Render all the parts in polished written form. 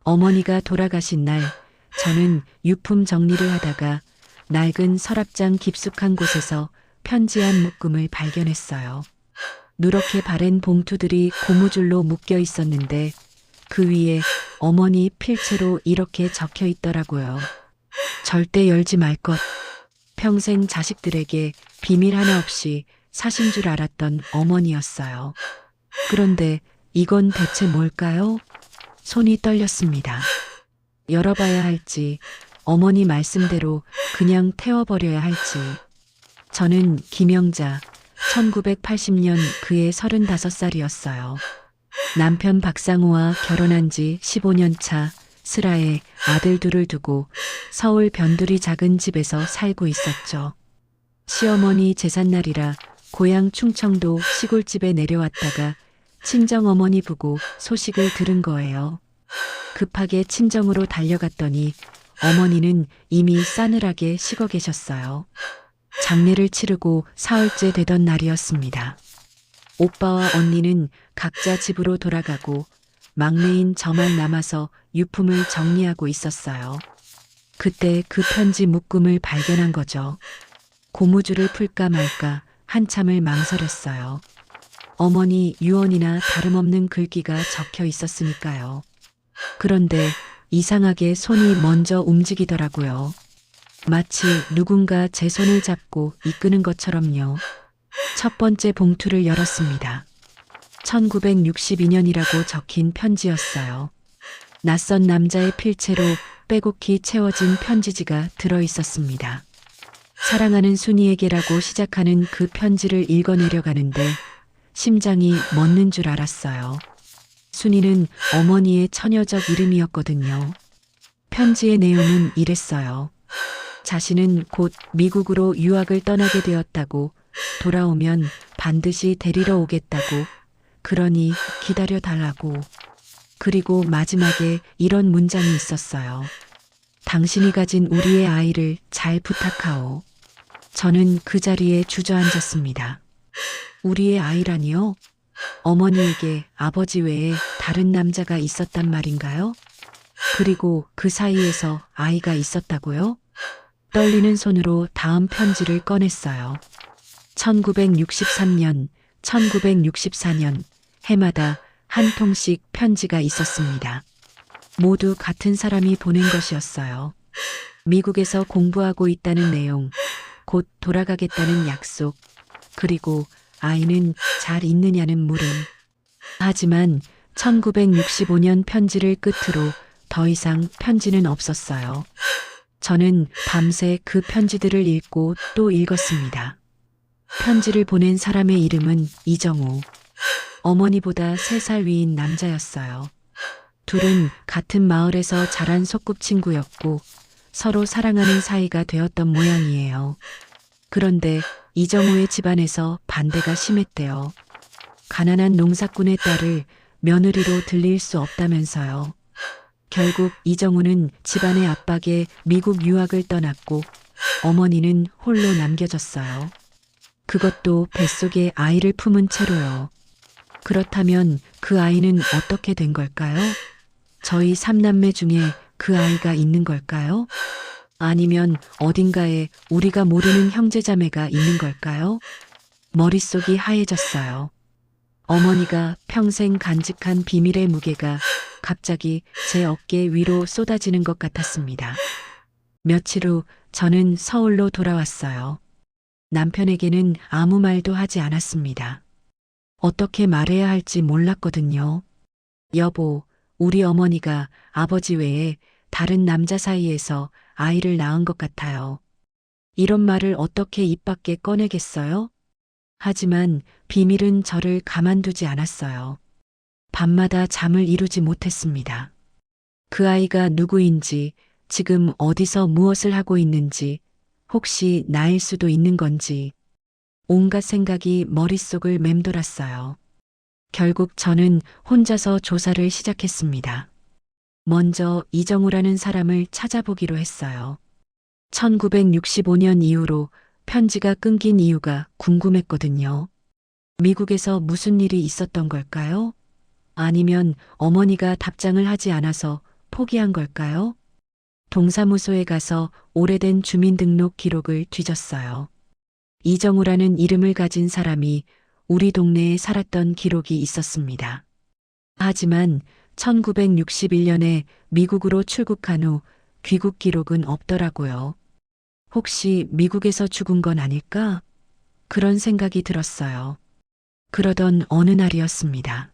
어머니가 돌아가신 날 저는 유품 정리를 하다가 낡은 서랍장 깊숙한 곳에서 편지 한 묶음을 발견했어요. 누렇게 바랜 봉투들이 고무줄로 묶여 있었는데 그 위에 어머니 필체로 이렇게 적혀 있더라고요. 절대 열지 말 것. 평생 자식들에게 비밀 하나 없이 사신 줄 알았던 어머니였어요. 그런데 이건 대체 뭘까요? 손이 떨렸습니다. 열어봐야 할지, 어머니 말씀대로 그냥 태워버려야 할지. 저는 김영자, 1980년 그해 35살이었어요. 남편 박상우와 결혼한 지 15년 차 슬아에 아들 둘을 두고 서울 변두리 작은 집에서 살고 있었죠. 시어머니 제삿날이라 고향 충청도 시골집에 내려왔다가 친정어머니 보고 소식을 들은 거예요. 급하게 친정으로 달려갔더니 어머니는 이미 싸늘하게 식어 계셨어요. 장례를 치르고 사흘째 되던 날이었습니다. 오빠와 언니는 각자 집으로 돌아가고 막내인 저만 남아서 유품을 정리하고 있었어요. 그때 그 편지 묶음을 발견한 거죠. 고무줄을 풀까 말까 한참을 망설였어요. 어머니 유언이나 다름없는 글귀가 적혀 있었으니까요. 그런데 이상하게 손이 먼저 움직이더라고요. 마치 누군가 제 손을 잡고 이끄는 것처럼요. 첫 번째 봉투를 열었습니다. 1962년이라고 적힌 편지였어요. 낯선 남자의 필체로 빼곡히 채워진 편지지가 들어 있었습니다. 사랑하는 순이에게라고 시작하는 그 편지를 읽어내려가는데 심장이 멎는 줄 알았어요. 순이는 어머니의 처녀적 이름이었거든요. 편지의 내용은 이랬어요. 자신은 곧 미국으로 유학을 떠나게 되었다고, 돌아오면 반드시 데리러 오겠다고, 그러니 기다려 달라고. 그리고 마지막에 이런 문장이 있었어요. 당신이 가진 우리의 아이를 잘 부탁하오. 저는 그 자리에 주저앉았습니다. 우리의 아이라니요? 어머니에게 아버지 외에 다른 남자가 있었단 말인가요? 그리고 그 사이에서 아이가 있었다고요? 떨리는 손으로 다음 편지를 꺼냈어요. 1963년, 1964년 해마다 한 통씩 편지가 있었습니다. 모두 같은 사람이 보낸 것이었어요. 미국에서 공부하고 있다는 내용, 곧 돌아가겠다는 약속, 그리고 아이는 잘 있느냐는 물음. 하지만 1965년 편지를 끝으로 더 이상 편지는 없었어요. 저는 밤새 그 편지들을 읽고 또 읽었습니다. 편지를 보낸 사람의 이름은 이정우. 어머니보다 3살 위인 남자였어요. 둘은 같은 마을에서 자란 소꿉친구였고 서로 사랑하는 사이가 되었던 모양이에요. 그런데 이정우의 집안에서 반대가 심했대요. 가난한 농사꾼의 딸을 며느리로 들릴 수 없다면서요. 결국 이정우는 집안의 압박에 미국 유학을 떠났고 어머니는 홀로 남겨졌어요. 그것도 뱃속에 아이를 품은 채로요. 그렇다면 그 아이는 어떻게 된 걸까요? 저희 3남매 중에 그 아이가 있는 걸까요? 아니면 어딘가에 우리가 모르는 형제자매가 있는 걸까요? 머릿속이 하얘졌어요. 어머니가 평생 간직한 비밀의 무게가 갑자기 제 어깨 위로 쏟아지는 것 같았습니다. 며칠 후 저는 서울로 돌아왔어요. 남편에게는 아무 말도 하지 않았습니다. 어떻게 말해야 할지 몰랐거든요. 여보, 우리 어머니가 아버지 외에 다른 남자 사이에서 아이를 낳은 것 같아요. 이런 말을 어떻게 입 밖에 꺼내겠어요? 하지만 비밀은 저를 가만두지 않았어요. 밤마다 잠을 이루지 못했습니다. 그 아이가 누구인지, 지금 어디서 무엇을 하고 있는지, 혹시 나일 수도 있는 건지, 온갖 생각이 머릿속을 맴돌았어요. 결국 저는 혼자서 조사를 시작했습니다. 먼저 이정우라는 사람을 찾아보기로 했어요. 1965년 이후로 편지가 끊긴 이유가 궁금했거든요. 미국에서 무슨 일이 있었던 걸까요? 아니면 어머니가 답장을 하지 않아서 포기한 걸까요? 동사무소에 가서 오래된 주민등록 기록을 뒤졌어요. 이정우라는 이름을 가진 사람이 우리 동네에 살았던 기록이 있었습니다. 하지만 1961년에 미국으로 출국한 후 귀국 기록은 없더라고요. 혹시 미국에서 죽은 건 아닐까? 그런 생각이 들었어요. 그러던 어느 날이었습니다.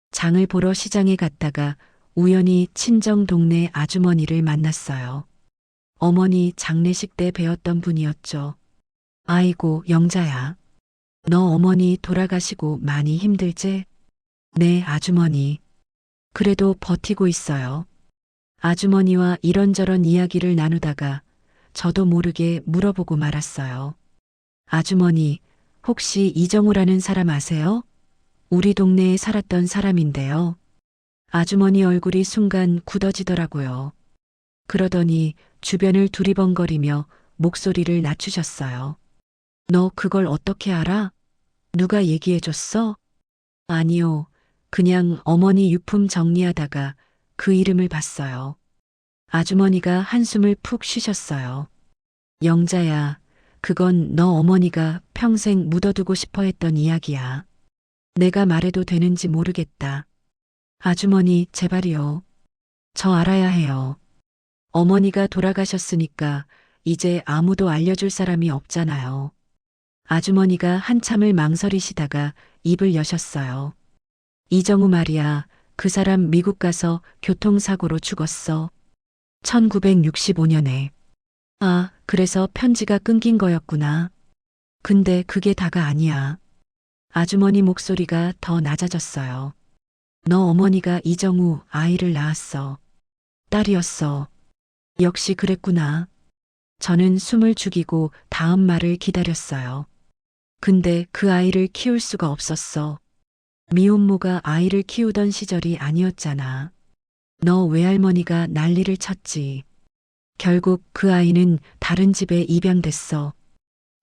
장을 보러 시장에 갔다가 우연히 친정 동네 아주머니를 만났어요. 어머니 장례식 때 뵈었던 분이었죠. 아이고, 영자야. 너 어머니 돌아가시고 많이 힘들지? 네, 아주머니. 그래도 버티고 있어요. 아주머니와 이런저런 이야기를 나누다가 저도 모르게 물어보고 말았어요. 아주머니, 혹시 이정우라는 사람 아세요? 우리 동네에 살았던 사람인데요. 아주머니 얼굴이 순간 굳어지더라고요. 그러더니 주변을 두리번거리며 목소리를 낮추셨어요. 너 그걸 어떻게 알아? 누가 얘기해줬어? 아니요. 그냥 어머니 유품 정리하다가 그 이름을 봤어요. 아주머니가 한숨을 푹 쉬셨어요. 영자야, 그건 너 어머니가 평생 묻어두고 싶어 했던 이야기야. 내가 말해도 되는지 모르겠다. 아주머니, 제발이요. 저 알아야 해요. 어머니가 돌아가셨으니까 이제 아무도 알려줄 사람이 없잖아요. 아주머니가 한참을 망설이시다가 입을 여셨어요. 이정우 말이야, 그 사람 미국 가서 교통사고로 죽었어. 1965년에. 아, 그래서 편지가 끊긴 거였구나. 근데 그게 다가 아니야. 아주머니 목소리가 더 낮아졌어요. 너 어머니가 이정우 아이를 낳았어. 딸이었어. 역시 그랬구나. 저는 숨을 죽이고 다음 말을 기다렸어요. 근데 그 아이를 키울 수가 없었어. 미혼모가 아이를 키우던 시절이 아니었잖아. 너 외할머니가 난리를 쳤지. 결국 그 아이는 다른 집에 입양됐어.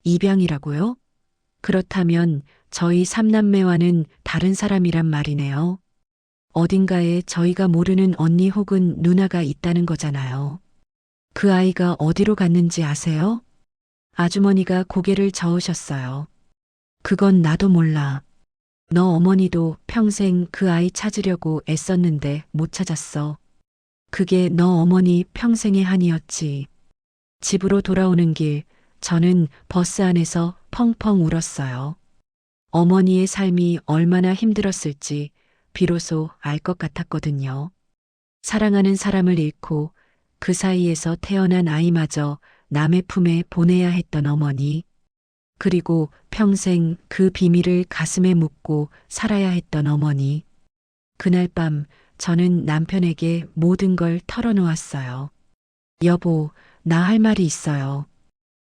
입양이라고요? 그렇다면 저희 삼남매와는 다른 사람이란 말이네요. 어딘가에 저희가 모르는 언니 혹은 누나가 있다는 거잖아요. 그 아이가 어디로 갔는지 아세요? 아주머니가 고개를 저으셨어요. 그건 나도 몰라. 너 어머니도 평생 그 아이 찾으려고 애썼는데 못 찾았어. 그게 너 어머니 평생의 한이었지. 집으로 돌아오는 길, 저는 버스 안에서 펑펑 울었어요. 어머니의 삶이 얼마나 힘들었을지 비로소 알 것 같았거든요. 사랑하는 사람을 잃고 그 사이에서 태어난 아이마저 남의 품에 보내야 했던 어머니. 그리고 평생 그 비밀을 가슴에 묻고 살아야 했던 어머니. 그날 밤 저는 남편에게 모든 걸 털어놓았어요. 여보, 나 할 말이 있어요.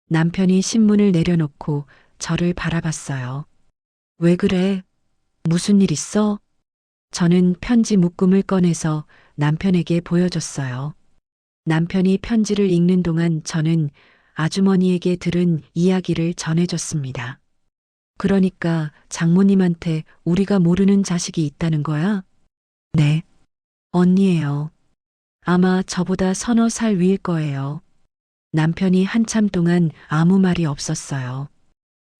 남편이 신문을 내려놓고 저를 바라봤어요. 왜 그래? 무슨 일 있어? 저는 편지 묶음을 꺼내서 남편에게 보여줬어요. 남편이 편지를 읽는 동안 저는 아주머니에게 들은 이야기를 전해줬습니다. 그러니까 장모님한테 우리가 모르는 자식이 있다는 거야? 네. 언니예요. 아마 저보다 서너 살 위일 거예요. 남편이 한참 동안 아무 말이 없었어요.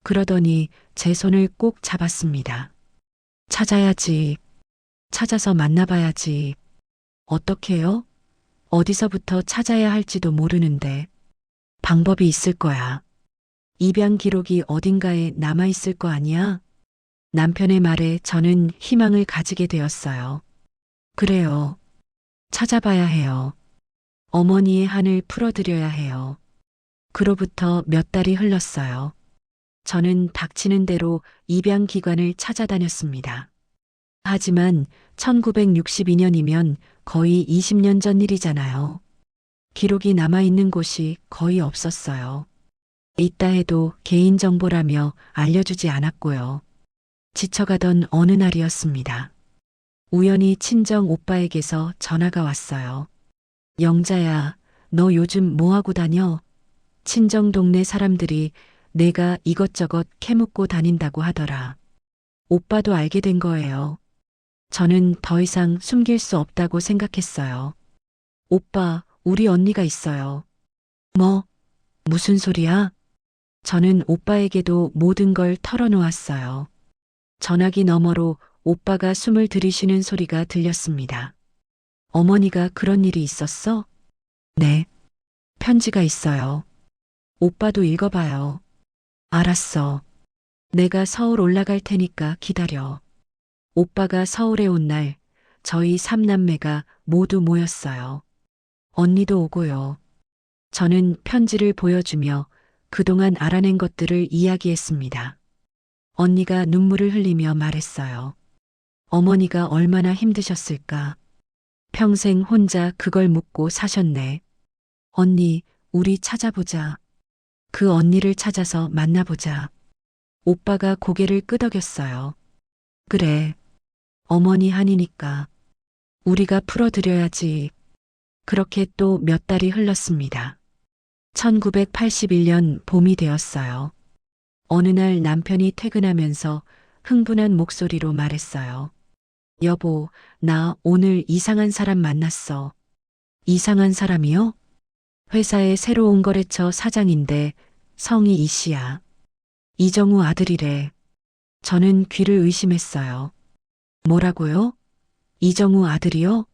그러더니 제 손을 꼭 잡았습니다. 찾아야지. 찾아서 만나봐야지. 어떻게요? 어디서부터 찾아야 할지도 모르는데. 방법이 있을 거야. 입양 기록이 어딘가에 남아있을 거 아니야? 남편의 말에 저는 희망을 가지게 되었어요. 그래요. 찾아봐야 해요. 어머니의 한을 풀어드려야 해요. 그로부터 몇 달이 흘렀어요. 저는 닥치는 대로 입양 기관을 찾아다녔습니다. 하지만 1962년이면 거의 20년 전 일이잖아요. 기록이 남아있는 곳이 거의 없었어요. 있다 해도 개인정보라며 알려주지 않았고요. 지쳐가던 어느 날이었습니다. 우연히 친정 오빠에게서 전화가 왔어요. 영자야, 너 요즘 뭐하고 다녀? 친정 동네 사람들이 내가 이것저것 캐묻고 다닌다고 하더라. 오빠도 알게 된 거예요. 저는 더 이상 숨길 수 없다고 생각했어요. 오빠, 우리 언니가 있어요. 뭐, 무슨 소리야? 저는 오빠에게도 모든 걸 털어놓았어요. 전화기 너머로 오빠가 숨을 들이쉬는 소리가 들렸습니다. 어머니가 그런 일이 있었어? 네. 편지가 있어요. 오빠도 읽어봐요. 알았어. 내가 서울 올라갈 테니까 기다려. 오빠가 서울에 온 날, 저희 삼남매가 모두 모였어요. 언니도 오고요. 저는 편지를 보여주며 그동안 알아낸 것들을 이야기했습니다. 언니가 눈물을 흘리며 말했어요. 어머니가 얼마나 힘드셨을까. 평생 혼자 그걸 묻고 사셨네. 언니, 우리 찾아보자. 그 언니를 찾아서 만나보자. 오빠가 고개를 끄덕였어요. 그래. 어머니 한이니까. 우리가 풀어드려야지. 그렇게 또 몇 달이 흘렀습니다. 1981년 봄이 되었어요. 어느 날 남편이 퇴근하면서 흥분한 목소리로 말했어요. 여보, 나 오늘 이상한 사람 만났어. 이상한 사람이요? 회사의 새로 온 거래처 사장인데 성이 이 씨야. 이정우 아들이래. 저는 귀를 의심했어요. 뭐라고요? 이정우 아들이요?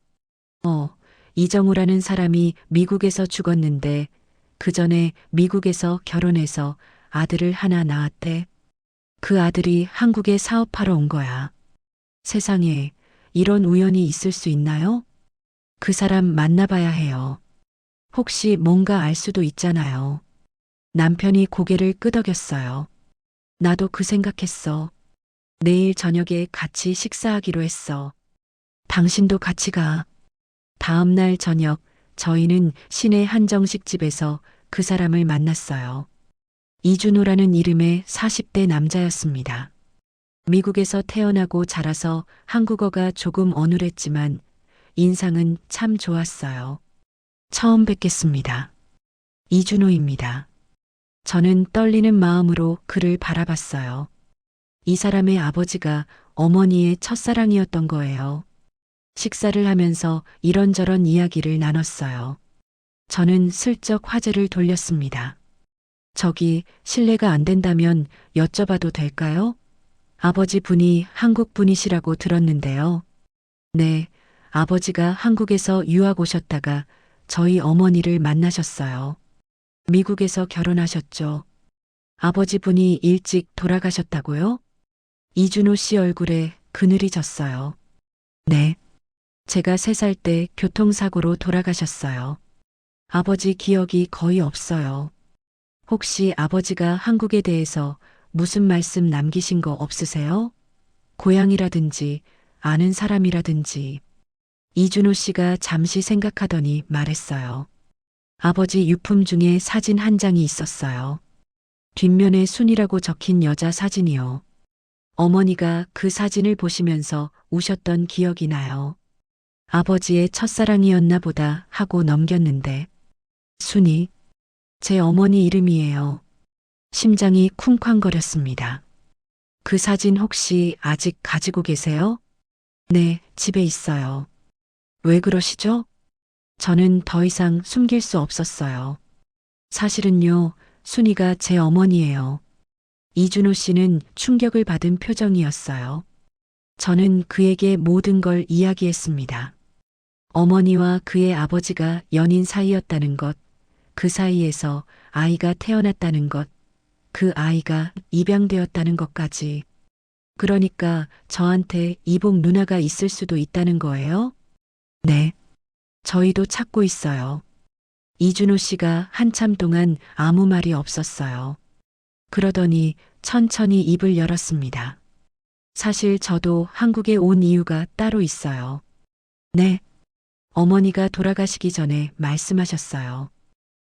이정우라는 사람이 미국에서 죽었는데 그 전에 미국에서 결혼해서 아들을 하나 낳았대. 그 아들이 한국에 사업하러 온 거야. 세상에 이런 우연이 있을 수 있나요? 그 사람 만나봐야 해요. 혹시 뭔가 알 수도 있잖아요. 남편이 고개를 끄덕였어요. 나도 그 생각했어. 내일 저녁에 같이 식사하기로 했어. 당신도 같이 가. 다음 날 저녁 저희는 시내 한정식집에서 그 사람을 만났어요. 이준호라는 이름의 40대 남자였습니다. 미국에서 태어나고 자라서 한국어가 조금 어눌했지만 인상은 참 좋았어요. 처음 뵙겠습니다. 이준호입니다. 저는 떨리는 마음으로 그를 바라봤어요. 이 사람의 아버지가 어머니의 첫사랑이었던 거예요. 식사를 하면서 이런저런 이야기를 나눴어요. 저는 슬쩍 화제를 돌렸습니다. 저기 실례가 안 된다면 여쭤봐도 될까요? 아버지 분이 한국 분이시라고 들었는데요. 네, 아버지가 한국에서 유학 오셨다가 저희 어머니를 만나셨어요. 미국에서 결혼하셨죠. 아버지 분이 일찍 돌아가셨다고요? 이준호 씨 얼굴에 그늘이 졌어요. 네. 제가 3살 때 교통사고로 돌아가셨어요. 아버지 기억이 거의 없어요. 혹시 아버지가 한국에 대해서 무슨 말씀 남기신 거 없으세요? 고향이라든지 아는 사람이라든지. 이준호 씨가 잠시 생각하더니 말했어요. 아버지 유품 중에 사진 한 장이 있었어요. 뒷면에 순이라고 적힌 여자 사진이요. 어머니가 그 사진을 보시면서 우셨던 기억이 나요. 아버지의 첫사랑이었나 보다 하고 넘겼는데. 순이, 제 어머니 이름이에요. 심장이 쿵쾅거렸습니다. 그 사진 혹시 아직 가지고 계세요? 네, 집에 있어요. 왜 그러시죠? 저는 더 이상 숨길 수 없었어요. 사실은요, 순이가 제 어머니예요. 이준호 씨는 충격을 받은 표정이었어요. 저는 그에게 모든 걸 이야기했습니다. 어머니와 그의 아버지가 연인 사이였다는 것, 그 사이에서 아이가 태어났다는 것, 그 아이가 입양되었다는 것까지. 그러니까 저한테 이복 누나가 있을 수도 있다는 거예요? 네. 저희도 찾고 있어요. 이준호 씨가 한참 동안 아무 말이 없었어요. 그러더니 천천히 입을 열었습니다. 사실 저도 한국에 온 이유가 따로 있어요. 네. 어머니가 돌아가시기 전에 말씀하셨어요.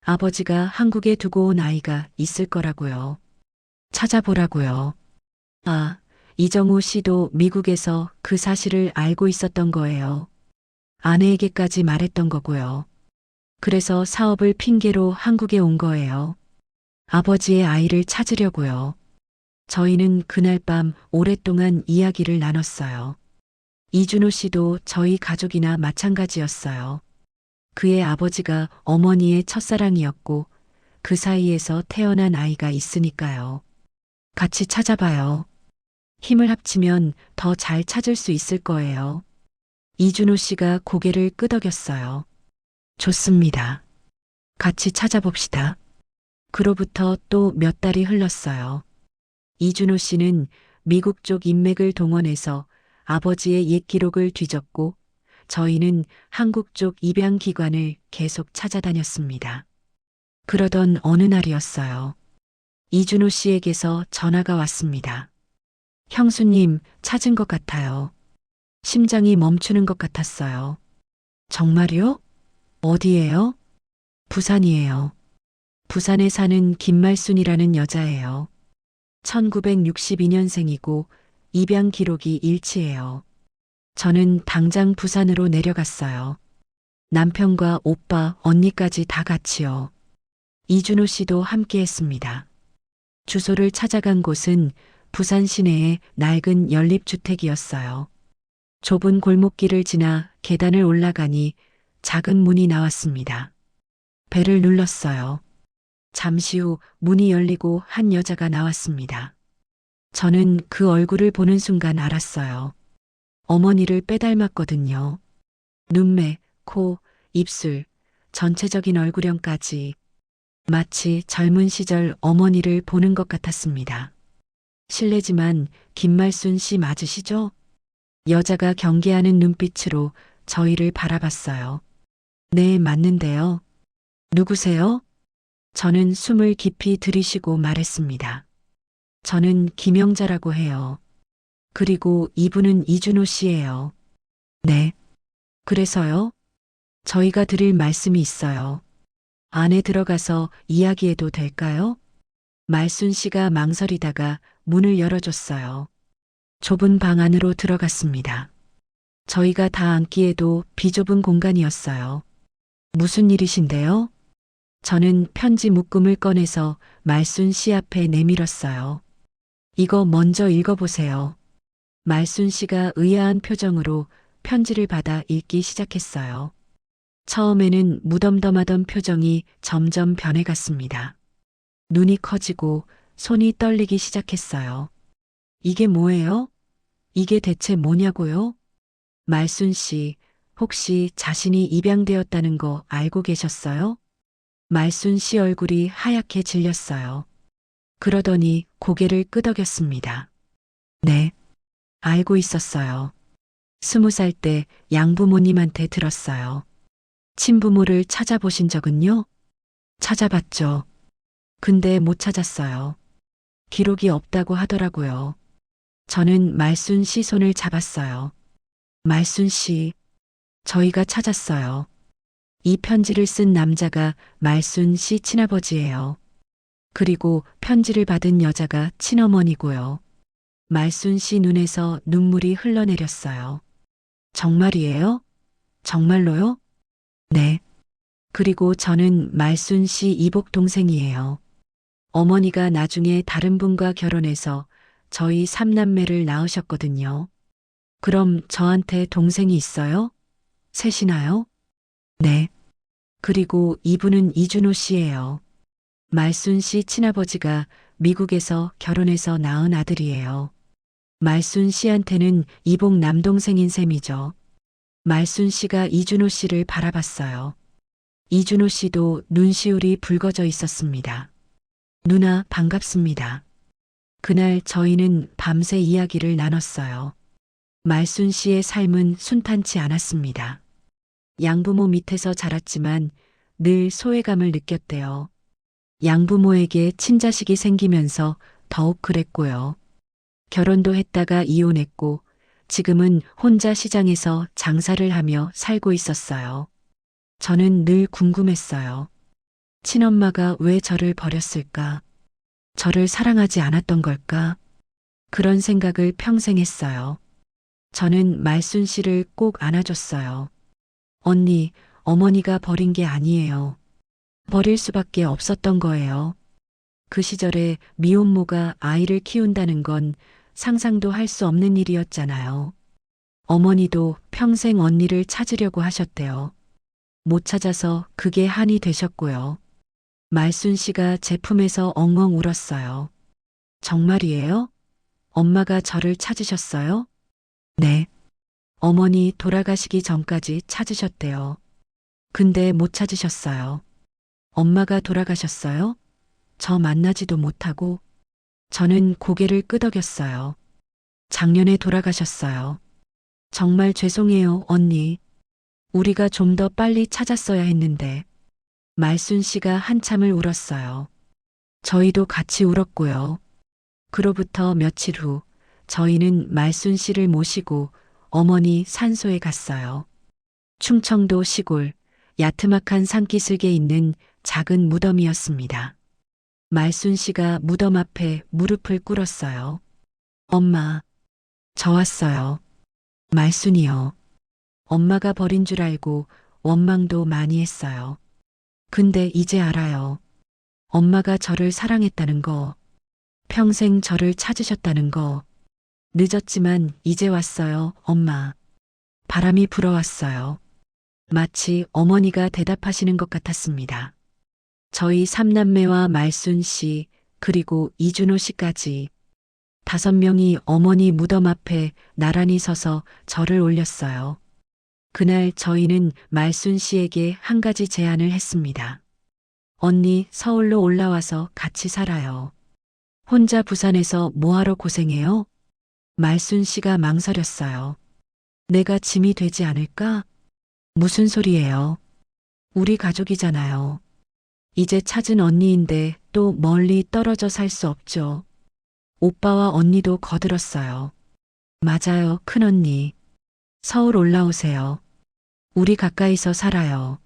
아버지가 한국에 두고 온 아이가 있을 거라고요. 찾아보라고요. 아, 이정우 씨도 미국에서 그 사실을 알고 있었던 거예요. 아내에게까지 말했던 거고요. 그래서 사업을 핑계로 한국에 온 거예요. 아버지의 아이를 찾으려고요. 저희는 그날 밤 오랫동안 이야기를 나눴어요. 이준호 씨도 저희 가족이나 마찬가지였어요. 그의 아버지가 어머니의 첫사랑이었고 그 사이에서 태어난 아이가 있으니까요. 같이 찾아봐요. 힘을 합치면 더 잘 찾을 수 있을 거예요. 이준호 씨가 고개를 끄덕였어요. 좋습니다. 같이 찾아봅시다. 그로부터 또 몇 달이 흘렀어요. 이준호 씨는 미국 쪽 인맥을 동원해서 아버지의 옛 기록을 뒤졌고 저희는 한국 쪽 입양 기관을 계속 찾아다녔습니다. 그러던 어느 날이었어요. 이준호 씨에게서 전화가 왔습니다. 형수님, 찾은 것 같아요. 심장이 멈추는 것 같았어요. 정말요? 어디예요? 부산이에요. 부산에 사는 김말순이라는 여자예요. 1962년생이고 입양 기록이 일치해요. 저는 당장 부산으로 내려갔어요. 남편과 오빠, 언니까지 다 같이요. 이준호 씨도 함께 했습니다. 주소를 찾아간 곳은 부산 시내의 낡은 연립주택이었어요. 좁은 골목길을 지나 계단을 올라가니 작은 문이 나왔습니다. 벨을 눌렀어요. 잠시 후 문이 열리고 한 여자가 나왔습니다. 저는 그 얼굴을 보는 순간 알았어요. 어머니를 빼닮았거든요. 눈매, 코, 입술, 전체적인 얼굴형까지 마치 젊은 시절 어머니를 보는 것 같았습니다. 실례지만 김말순 씨 맞으시죠? 여자가 경계하는 눈빛으로 저희를 바라봤어요. 네, 맞는데요. 누구세요? 저는 숨을 깊이 들이쉬고 말했습니다. 저는 김영자라고 해요. 그리고 이분은 이준호 씨예요. 네. 그래서요? 저희가 드릴 말씀이 있어요. 안에 들어가서 이야기해도 될까요? 말순 씨가 망설이다가 문을 열어줬어요. 좁은 방 안으로 들어갔습니다. 저희가 다 앉기에도 비좁은 공간이었어요. 무슨 일이신데요? 저는 편지 묶음을 꺼내서 말순 씨 앞에 내밀었어요. 이거 먼저 읽어보세요. 말순 씨가 의아한 표정으로 편지를 받아 읽기 시작했어요. 처음에는 무덤덤하던 표정이 점점 변해갔습니다. 눈이 커지고 손이 떨리기 시작했어요. 이게 뭐예요? 이게 대체 뭐냐고요? 말순 씨, 혹시 자신이 입양되었다는 거 알고 계셨어요? 말순 씨 얼굴이 하얗게 질렸어요. 그러더니 고개를 끄덕였습니다. 네, 알고 있었어요. 20살 때 양부모님한테 들었어요. 친부모를 찾아보신 적은요? 찾아봤죠. 근데 못 찾았어요. 기록이 없다고 하더라고요. 저는 말순 씨 손을 잡았어요. 말순 씨, 저희가 찾았어요. 이 편지를 쓴 남자가 말순 씨 친아버지예요. 그리고 편지를 받은 여자가 친어머니고요. 말순 씨 눈에서 눈물이 흘러내렸어요. 정말이에요? 정말로요? 네. 그리고 저는 말순 씨 이복 동생이에요. 어머니가 나중에 다른 분과 결혼해서 저희 삼남매를 낳으셨거든요. 그럼 저한테 동생이 있어요? 셋이나요? 네. 그리고 이분은 이준호 씨예요. 말순 씨 친아버지가 미국에서 결혼해서 낳은 아들이에요. 말순 씨한테는 이복 남동생인 셈이죠. 말순 씨가 이준호 씨를 바라봤어요. 이준호 씨도 눈시울이 붉어져 있었습니다. 누나, 반갑습니다. 그날 저희는 밤새 이야기를 나눴어요. 말순 씨의 삶은 순탄치 않았습니다. 양부모 밑에서 자랐지만 늘 소외감을 느꼈대요. 양부모에게 친자식이 생기면서 더욱 그랬고요. 결혼도 했다가 이혼했고 지금은 혼자 시장에서 장사를 하며 살고 있었어요. 저는 늘 궁금했어요. 친엄마가 왜 저를 버렸을까? 저를 사랑하지 않았던 걸까? 그런 생각을 평생 했어요. 저는 말순 씨를 꼭 안아줬어요. 언니, 어머니가 버린 게 아니에요. 버릴 수밖에 없었던 거예요. 그 시절에 미혼모가 아이를 키운다는 건 상상도 할 수 없는 일이었잖아요. 어머니도 평생 언니를 찾으려고 하셨대요. 못 찾아서 그게 한이 되셨고요. 말순 씨가 제품에서 엉엉 울었어요. 정말이에요? 엄마가 저를 찾으셨어요? 네. 어머니 돌아가시기 전까지 찾으셨대요. 근데 못 찾으셨어요. 엄마가 돌아가셨어요? 저 만나지도 못하고. 저는 고개를 끄덕였어요. 작년에 돌아가셨어요. 정말 죄송해요, 언니. 우리가 좀 더 빨리 찾았어야 했는데. 말순 씨가 한참을 울었어요. 저희도 같이 울었고요. 그로부터 며칠 후 저희는 말순 씨를 모시고 어머니 산소에 갔어요. 충청도 시골 야트막한 산기슭에 있는 작은 무덤이었습니다. 말순 씨가 무덤 앞에 무릎을 꿇었어요. 엄마, 저 왔어요. 말순이요. 엄마가 버린 줄 알고 원망도 많이 했어요. 근데 이제 알아요. 엄마가 저를 사랑했다는 거, 평생 저를 찾으셨다는 거. 늦었지만 이제 왔어요, 엄마. 바람이 불어왔어요. 마치 어머니가 대답하시는 것 같았습니다. 저희 삼남매와 말순 씨, 그리고 이준호 씨까지 5명이 어머니 무덤 앞에 나란히 서서 절을 올렸어요. 그날 저희는 말순 씨에게 한 가지 제안을 했습니다. 언니 서울로 올라와서 같이 살아요. 혼자 부산에서 뭐하러 고생해요? 말순 씨가 망설였어요. 내가 짐이 되지 않을까? 무슨 소리예요? 우리 가족이잖아요. 이제 찾은 언니인데 또 멀리 떨어져 살 수 없죠. 오빠와 언니도 거들었어요. 맞아요, 큰언니. 서울 올라오세요. 우리 가까이서 살아요.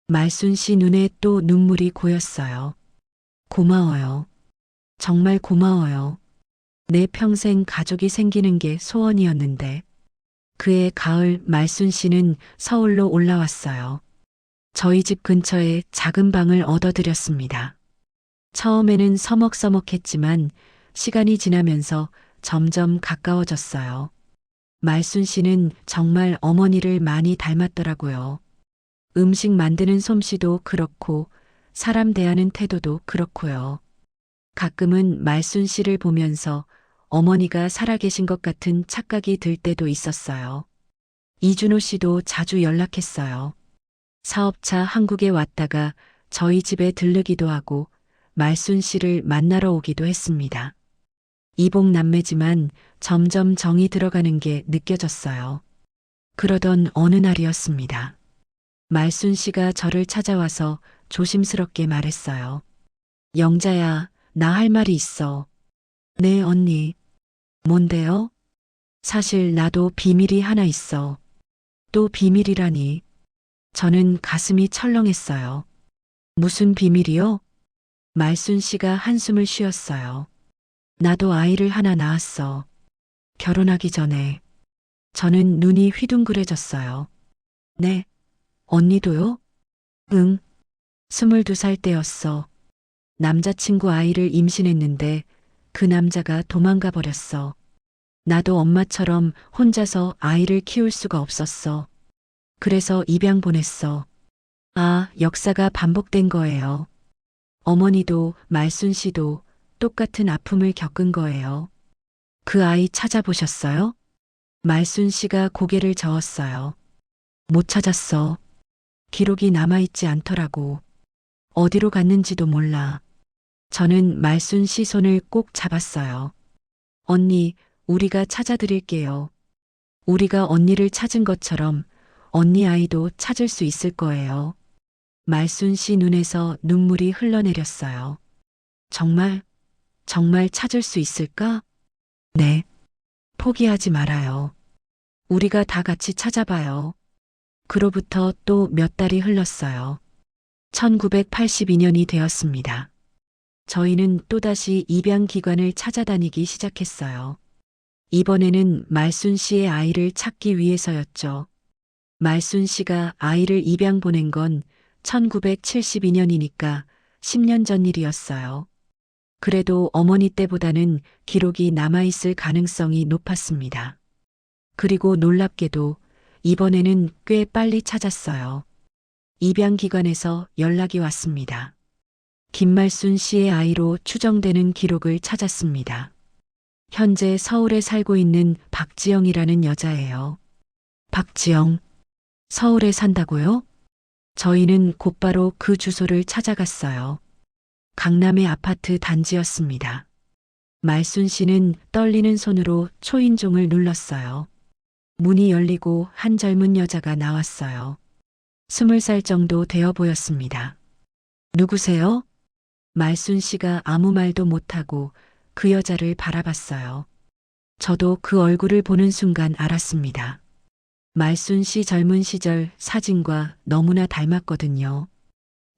말순 씨 눈에 또 눈물이 고였어요. 고마워요. 정말 고마워요. 내 평생 가족이 생기는 게 소원이었는데. 그해 가을 말순 씨는 서울로 올라왔어요. 저희 집 근처에 작은 방을 얻어드렸습니다. 처음에는 서먹서먹했지만 시간이 지나면서 점점 가까워졌어요. 말순 씨는 정말 어머니를 많이 닮았더라고요. 음식 만드는 솜씨도 그렇고 사람 대하는 태도도 그렇고요. 가끔은 말순 씨를 보면서 어머니가 살아계신 것 같은 착각이 들 때도 있었어요. 이준호 씨도 자주 연락했어요. 사업차 한국에 왔다가 저희 집에 들르기도 하고 말순 씨를 만나러 오기도 했습니다. 이복 남매지만 점점 정이 들어가는 게 느껴졌어요. 그러던 어느 날이었습니다. 말순 씨가 저를 찾아와서 조심스럽게 말했어요. 영자야, 나 할 말이 있어. 네, 언니. 뭔데요? 사실 나도 비밀이 하나 있어. 또 비밀이라니. 저는 가슴이 철렁했어요. 무슨 비밀이요? 말순 씨가 한숨을 쉬었어요. 나도 아이를 하나 낳았어. 결혼하기 전에. 저는 눈이 휘둥그레졌어요. 네. 언니도요? 응. 22살 때였어. 남자친구 아이를 임신했는데 그 남자가 도망가 버렸어. 나도 엄마처럼 혼자서 아이를 키울 수가 없었어. 그래서 입양 보냈어. 아, 역사가 반복된 거예요. 어머니도 말순 씨도 똑같은 아픔을 겪은 거예요. 그 아이 찾아보셨어요? 말순 씨가 고개를 저었어요. 못 찾았어. 기록이 남아있지 않더라고. 어디로 갔는지도 몰라. 저는 말순 씨 손을 꼭 잡았어요. 언니, 우리가 찾아드릴게요. 우리가 언니를 찾은 것처럼 언니 아이도 찾을 수 있을 거예요. 말순 씨 눈에서 눈물이 흘러내렸어요. 정말, 정말 찾을 수 있을까? 네. 포기하지 말아요. 우리가 다 같이 찾아봐요. 그로부터 또 몇 달이 흘렀어요. 1982년이 되었습니다. 저희는 또다시 입양기관을 찾아다니기 시작했어요. 이번에는 말순 씨의 아이를 찾기 위해서였죠. 말순 씨가 아이를 입양 보낸 건 1972년이니까 10년 전 일이었어요. 그래도 어머니 때보다는 기록이 남아있을 가능성이 높았습니다. 그리고 놀랍게도 이번에는 꽤 빨리 찾았어요. 입양기관에서 연락이 왔습니다. 김말순 씨의 아이로 추정되는 기록을 찾았습니다. 현재 서울에 살고 있는 박지영이라는 여자예요. 박지영, 서울에 산다고요? 저희는 곧바로 그 주소를 찾아갔어요. 강남의 아파트 단지였습니다. 말순 씨는 떨리는 손으로 초인종을 눌렀어요. 문이 열리고 한 젊은 여자가 나왔어요. 20살 정도 되어 보였습니다. 누구세요? 말순 씨가 아무 말도 못하고 그 여자를 바라봤어요. 저도 그 얼굴을 보는 순간 알았습니다. 말순 씨 젊은 시절 사진과 너무나 닮았거든요.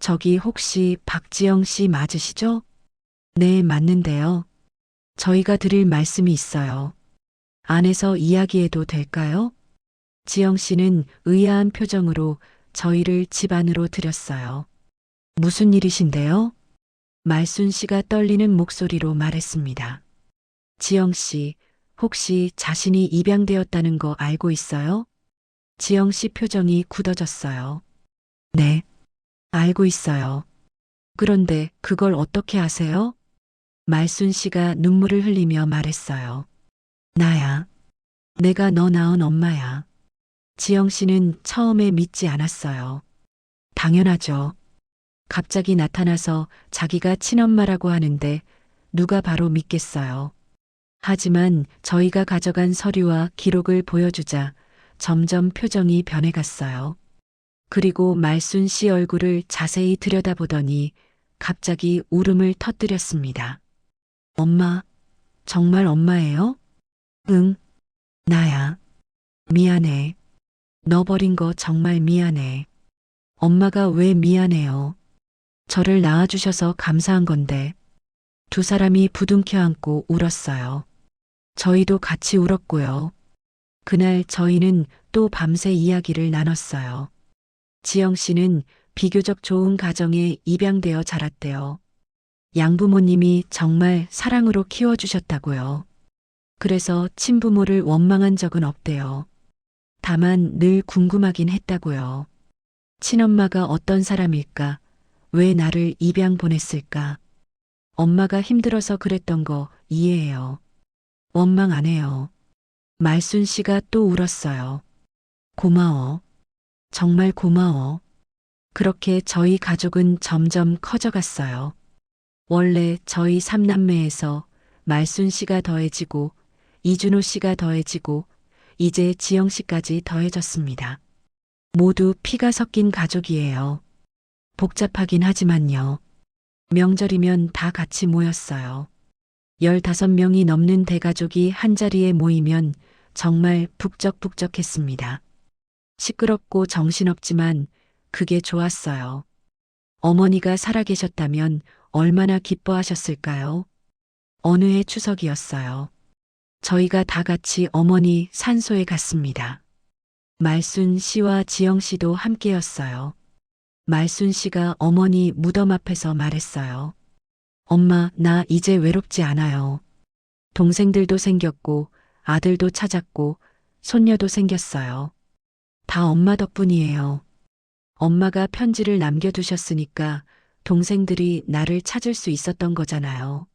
저기 혹시 박지영 씨 맞으시죠? 네, 맞는데요. 저희가 드릴 말씀이 있어요. 안에서 이야기해도 될까요? 지영 씨는 의아한 표정으로 저희를 집 안으로 들였어요. 무슨 일이신데요? 말순 씨가 떨리는 목소리로 말했습니다. 지영 씨, 혹시 자신이 입양되었다는 거 알고 있어요? 지영 씨 표정이 굳어졌어요. 네, 알고 있어요. 그런데 그걸 어떻게 아세요? 말순 씨가 눈물을 흘리며 말했어요. 나야. 내가 너 낳은 엄마야. 지영 씨는 처음에 믿지 않았어요. 당연하죠. 갑자기 나타나서 자기가 친엄마라고 하는데 누가 바로 믿겠어요. 하지만 저희가 가져간 서류와 기록을 보여주자 점점 표정이 변해갔어요. 그리고 말순 씨 얼굴을 자세히 들여다보더니 갑자기 울음을 터뜨렸습니다. 엄마, 정말 엄마예요? 응, 나야. 미안해. 너 버린 거 정말 미안해. 엄마가 왜 미안해요? 저를 낳아주셔서 감사한 건데. 두 사람이 부둥켜 안고 울었어요. 저희도 같이 울었고요. 그날 저희는 또 밤새 이야기를 나눴어요. 지영 씨는 비교적 좋은 가정에 입양되어 자랐대요. 양부모님이 정말 사랑으로 키워주셨다고요. 그래서 친부모를 원망한 적은 없대요. 다만 늘 궁금하긴 했다고요. 친엄마가 어떤 사람일까? 왜 나를 입양 보냈을까? 엄마가 힘들어서 그랬던 거 이해해요. 원망 안 해요. 말순 씨가 또 울었어요. 고마워. 정말 고마워. 그렇게 저희 가족은 점점 커져갔어요. 원래 저희 삼남매에서 말순 씨가 더해지고 이준호 씨가 더해지고 이제 지영 씨까지 더해졌습니다. 모두 피가 섞인 가족이에요. 복잡하긴 하지만요. 명절이면 다 같이 모였어요. 15명이 넘는 대가족이 한자리에 모이면 정말 북적북적했습니다. 시끄럽고 정신없지만 그게 좋았어요. 어머니가 살아계셨다면 얼마나 기뻐하셨을까요? 어느 해 추석이었어요. 저희가 다 같이 어머니 산소에 갔습니다. 말순 씨와 지영 씨도 함께였어요. 말순 씨가 어머니 무덤 앞에서 말했어요. 엄마, 나 이제 외롭지 않아요. 동생들도 생겼고, 아들도 찾았고, 손녀도 생겼어요. 다 엄마 덕분이에요. 엄마가 편지를 남겨두셨으니까 동생들이 나를 찾을 수 있었던 거잖아요.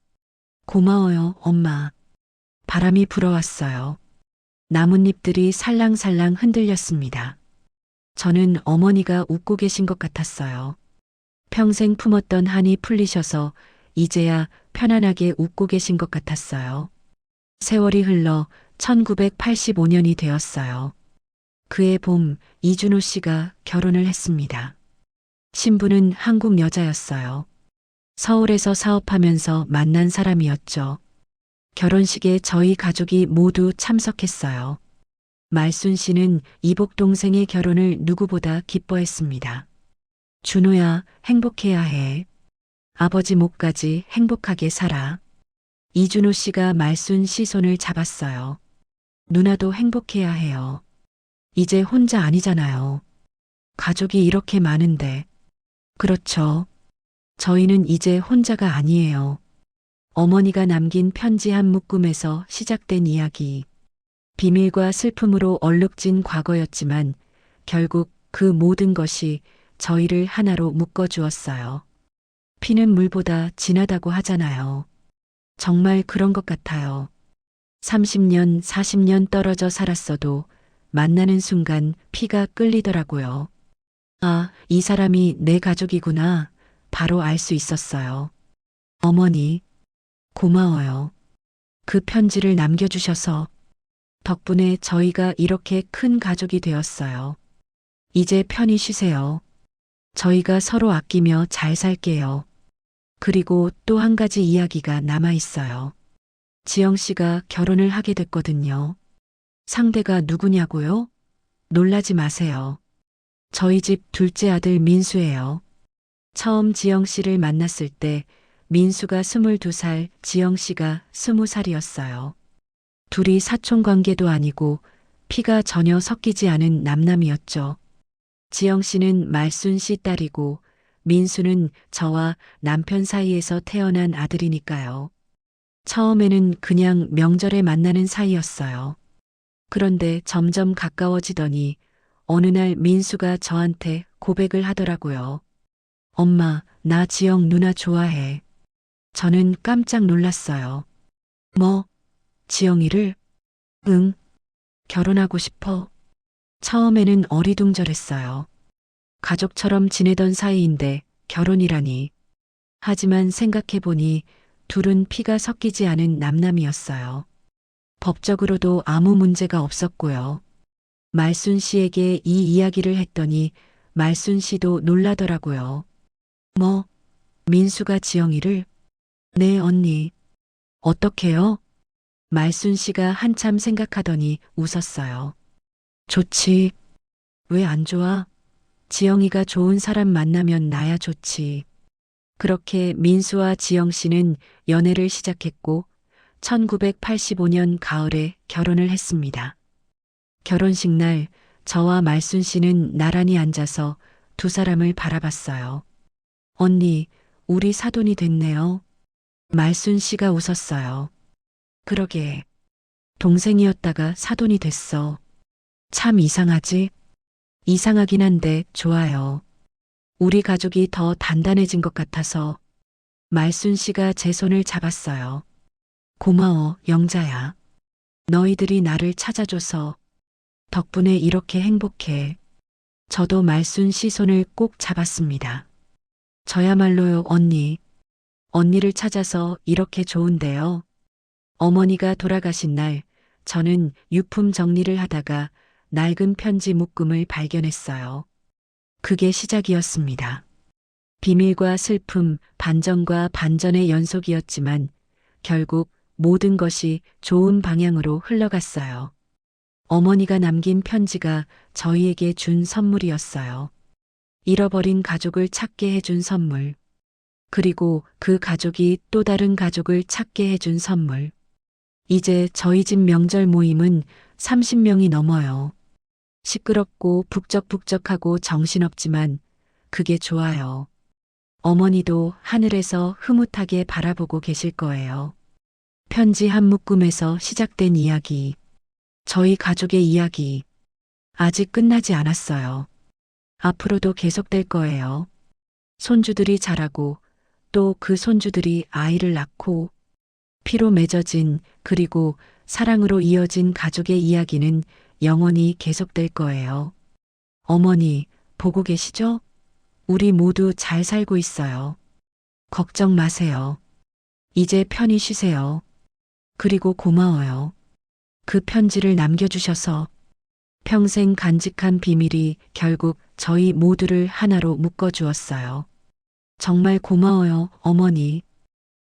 고마워요, 엄마. 바람이 불어왔어요. 나뭇잎들이 살랑살랑 흔들렸습니다. 저는 어머니가 웃고 계신 것 같았어요. 평생 품었던 한이 풀리셔서 이제야 편안하게 웃고 계신 것 같았어요. 세월이 흘러 1985년이 되었어요. 그해 봄 이준호 씨가 결혼을 했습니다. 신부는 한국 여자였어요. 서울에서 사업하면서 만난 사람이었죠. 결혼식에 저희 가족이 모두 참석했어요. 말순 씨는 이복 동생의 결혼을 누구보다 기뻐했습니다. 준호야, 행복해야 해. 아버지 목까지 행복하게 살아. 이준호 씨가 말순 씨 손을 잡았어요. 누나도 행복해야 해요. 이제 혼자 아니잖아요. 가족이 이렇게 많은데. 그렇죠. 저희는 이제 혼자가 아니에요. 어머니가 남긴 편지 한 묶음에서 시작된 이야기. 비밀과 슬픔으로 얼룩진 과거였지만 결국 그 모든 것이 저희를 하나로 묶어주었어요. 피는 물보다 진하다고 하잖아요. 정말 그런 것 같아요. 30년, 40년 떨어져 살았어도 만나는 순간 피가 끌리더라고요. 아, 이 사람이 내 가족이구나. 바로 알 수 있었어요. 어머니, 고마워요. 그 편지를 남겨주셔서 덕분에 저희가 이렇게 큰 가족이 되었어요. 이제 편히 쉬세요. 저희가 서로 아끼며 잘 살게요. 그리고 또 한 가지 이야기가 남아 있어요. 지영 씨가 결혼을 하게 됐거든요. 상대가 누구냐고요? 놀라지 마세요. 저희 집 둘째 아들 민수예요. 처음 지영 씨를 만났을 때 민수가 22살, 지영 씨가 20살이었어요. 둘이 사촌 관계도 아니고 피가 전혀 섞이지 않은 남남이었죠. 지영 씨는 말순 씨 딸이고 민수는 저와 남편 사이에서 태어난 아들이니까요. 처음에는 그냥 명절에 만나는 사이였어요. 그런데 점점 가까워지더니 어느 날 민수가 저한테 고백을 하더라고요. 엄마, 나 지영 누나 좋아해. 저는 깜짝 놀랐어요. 뭐, 지영이를? 응, 결혼하고 싶어. 처음에는 어리둥절했어요. 가족처럼 지내던 사이인데 결혼이라니. 하지만 생각해보니 둘은 피가 섞이지 않은 남남이었어요. 법적으로도 아무 문제가 없었고요. 말순 씨에게 이 이야기를 했더니 말순 씨도 놀라더라고요. 뭐, 민수가 지영이를? 네, 언니. 어떻게요? 말순 씨가 한참 생각하더니 웃었어요. 좋지. 왜 안 좋아? 지영이가 좋은 사람 만나면 나야 좋지. 그렇게 민수와 지영 씨는 연애를 시작했고 1985년 가을에 결혼을 했습니다. 결혼식 날 저와 말순 씨는 나란히 앉아서 두 사람을 바라봤어요. 언니, 우리 사돈이 됐네요. 말순 씨가 웃었어요. 그러게. 동생이었다가 사돈이 됐어. 참 이상하지? 이상하긴 한데 좋아요. 우리 가족이 더 단단해진 것 같아서 말순 씨가 제 손을 잡았어요. 고마워, 영자야. 너희들이 나를 찾아줘서 덕분에 이렇게 행복해. 저도 말순 씨 손을 꼭 잡았습니다. 저야말로요, 언니. 언니를 찾아서 이렇게 좋은데요. 어머니가 돌아가신 날 저는 유품 정리를 하다가 낡은 편지 묶음을 발견했어요. 그게 시작이었습니다. 비밀과 슬픔, 반전과 반전의 연속이었지만 결국 모든 것이 좋은 방향으로 흘러갔어요. 어머니가 남긴 편지가 저희에게 준 선물이었어요. 잃어버린 가족을 찾게 해준 선물. 그리고 그 가족이 또 다른 가족을 찾게 해준 선물. 이제 저희 집 명절 모임은 30명이 넘어요. 시끄럽고 북적북적하고 정신없지만 그게 좋아요. 어머니도 하늘에서 흐뭇하게 바라보고 계실 거예요. 편지 한 묶음에서 시작된 이야기. 저희 가족의 이야기. 아직 끝나지 않았어요. 앞으로도 계속될 거예요. 손주들이 자라고 또 그 손주들이 아이를 낳고 피로 맺어진 그리고 사랑으로 이어진 가족의 이야기는 영원히 계속될 거예요. 어머니, 보고 계시죠? 우리 모두 잘 살고 있어요. 걱정 마세요. 이제 편히 쉬세요. 그리고 고마워요. 그 편지를 남겨주셔서 평생 간직한 비밀이 결국 저희 모두를 하나로 묶어주었어요. 정말 고마워요, 어머니.